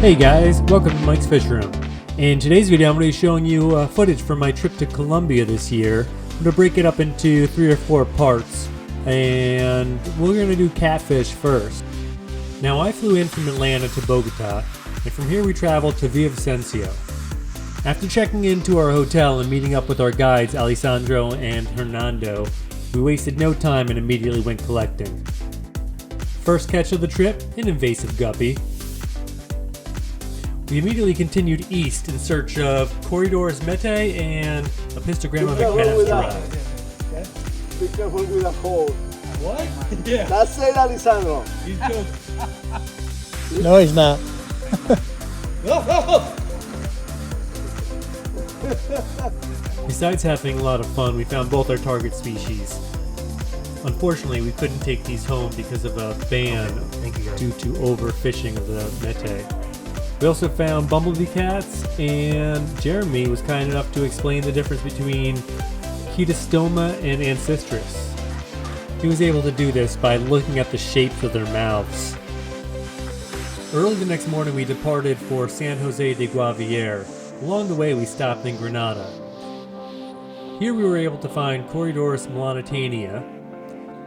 Hey guys, welcome to Mike's Fish Room. In today's video, I'm going to be showing you footage from my trip to Colombia this year. I'm going to break it up into 3 or 4 parts, and we're going to do catfish first. Now, I flew in from Atlanta to Bogota, and from here we traveled to Villavicencio. After checking into our hotel and meeting up with our guides Alessandro and Hernando, we wasted no time and immediately went collecting. First catch of the trip, an invasive guppy. We immediately continued east in search of Corydoras metae and a pistogram of a Be careful with a hole. What? Yeah. That's it, Alessandro. He's joking. No, he's not. Besides having a lot of fun, we found both our target species. Unfortunately, we couldn't take these home because of a ban due to overfishing of the metae. We also found bumblebee cats, and Jeremy was kind enough to explain the difference between Chaetostoma and Ancistrus. He was able to do this by looking at the shapes of their mouths. Early the next morning we departed for San Jose de Guaviere. Along the way we stopped in Granada. Here we were able to find Corydoras melanotaenia.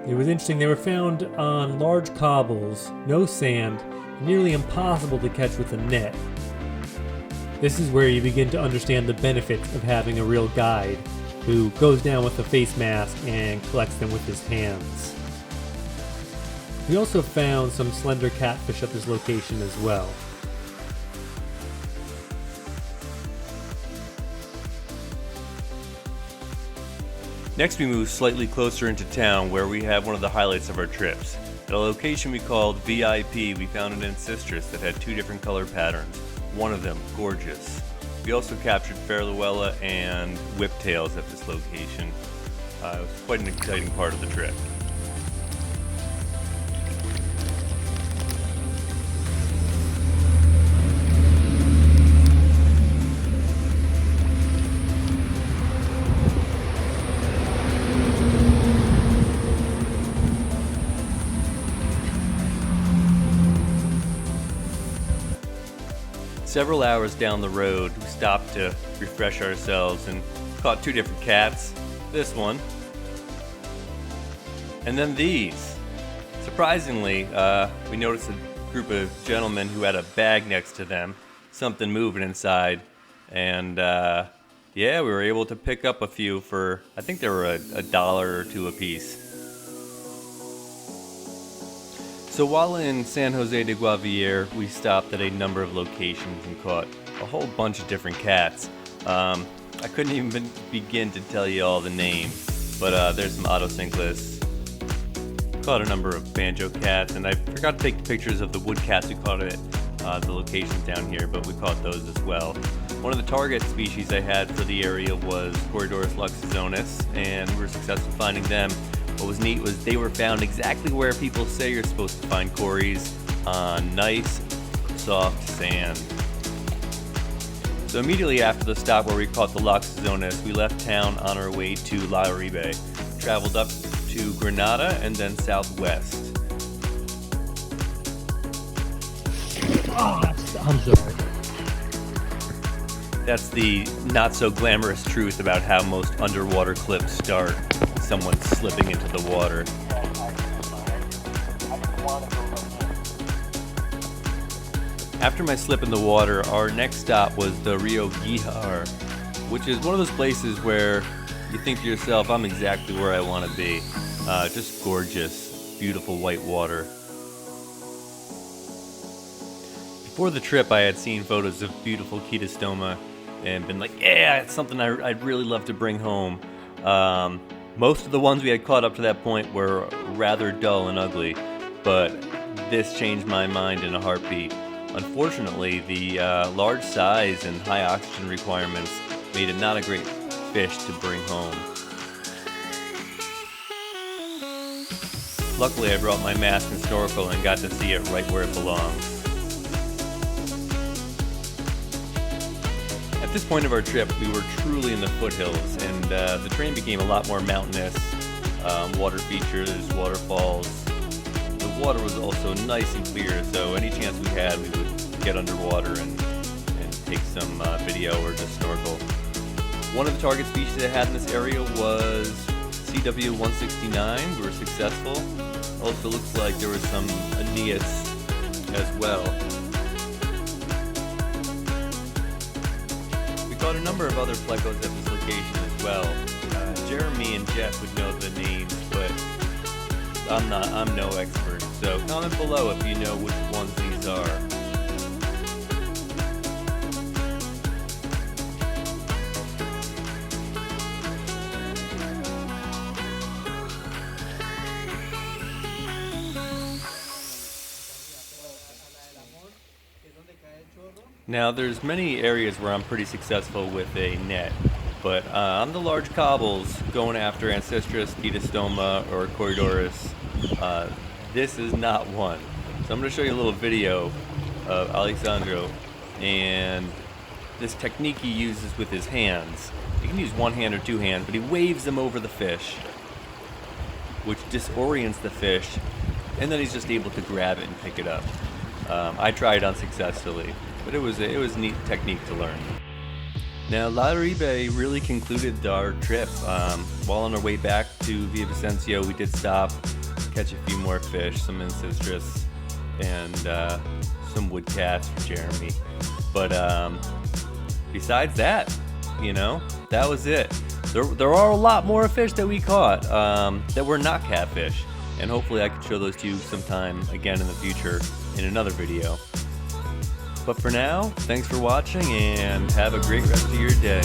It was interesting, they were found on large cobbles, no sand, nearly impossible to catch with a net. This is where you begin to understand the benefits of having a real guide who goes down with a face mask and collects them with his hands. We also found some slender catfish at this location as well. Next we move slightly closer into town where we have one of the highlights of our trips. At a location we called VIP, we found an Ancistrus that had 2 different color patterns, one of them gorgeous. We also captured Farluella and whiptails at this location. It was quite an exciting part of the trip. Several hours down the road, we stopped to refresh ourselves and caught 2 different cats. This one, and then these. Surprisingly, we noticed a group of gentlemen who had a bag next to them, something moving inside, and yeah, we were able to pick up a few for, I think they were $1 or $2 a piece. So while in San Jose de Guaviere, we stopped at a number of locations and caught a whole bunch of different cats. I couldn't even begin to tell you all the names, but there's some autocyclists. Caught a number of banjo cats, and I forgot to take pictures of the wood cats we caught at the locations down here, but we caught those as well. One of the target species I had for the area was Corydoras loxozonus, and we were successful finding them. What was neat was they were found exactly where people say you're supposed to find Corys, on nice, soft sand. So immediately after the stop where we caught the loxozonus, we left town on our way to Uribe, traveled up to Granada and then southwest. Oh, I'm sorry. That's the not so glamorous truth about how most underwater clips start. Someone slipping into the water. After my slip in the water, our next stop was the Rio Gar, which is one of those places where you think to yourself, I'm exactly where I want to be. Just gorgeous, beautiful white water. Before the trip, I had seen photos of beautiful Chaetostoma and been like, yeah, it's something I'd really love to bring home. Most of the ones we had caught up to that point were rather dull and ugly, but this changed my mind in a heartbeat. Unfortunately, the large size and high oxygen requirements made it not a great fish to bring home. Luckily, I brought my mask and snorkel and got to see it right where it belongs. At this point of our trip, we were truly in the foothills, and the terrain became a lot more mountainous. Water features, waterfalls. The water was also nice and clear, so any chance we had, we would get underwater and take some video or just snorkel. One of the target species I had in this area was CW169. We were successful. Also looks like there was some aeneus as well. We caught a number of other plecos at this location as well. Jeremy and Jeff would know the names, but I'm no expert. So comment below if you know which ones these are. Now there's many areas where I'm pretty successful with a net, but on the large cobbles going after Ancistrus, Chaetostoma, or Corydoras, this is not one. So I'm going to show you a little video of Alessandro and this technique he uses with his hands. He can use one hand or two hands, but he waves them over the fish, which disorients the fish, and then he's just able to grab it and pick it up. I tried unsuccessfully, but it was a neat technique to learn. Now, Uribe really concluded our trip. While on our way back to Villavicencio, we did stop, catch a few more fish, some Ancistrus, and some wood cats for Jeremy. But besides that, you know, that was it. There are a lot more fish that we caught that were not catfish, and hopefully I can show those to you sometime again in the future in another video. But for now, thanks for watching and have a great rest of your day.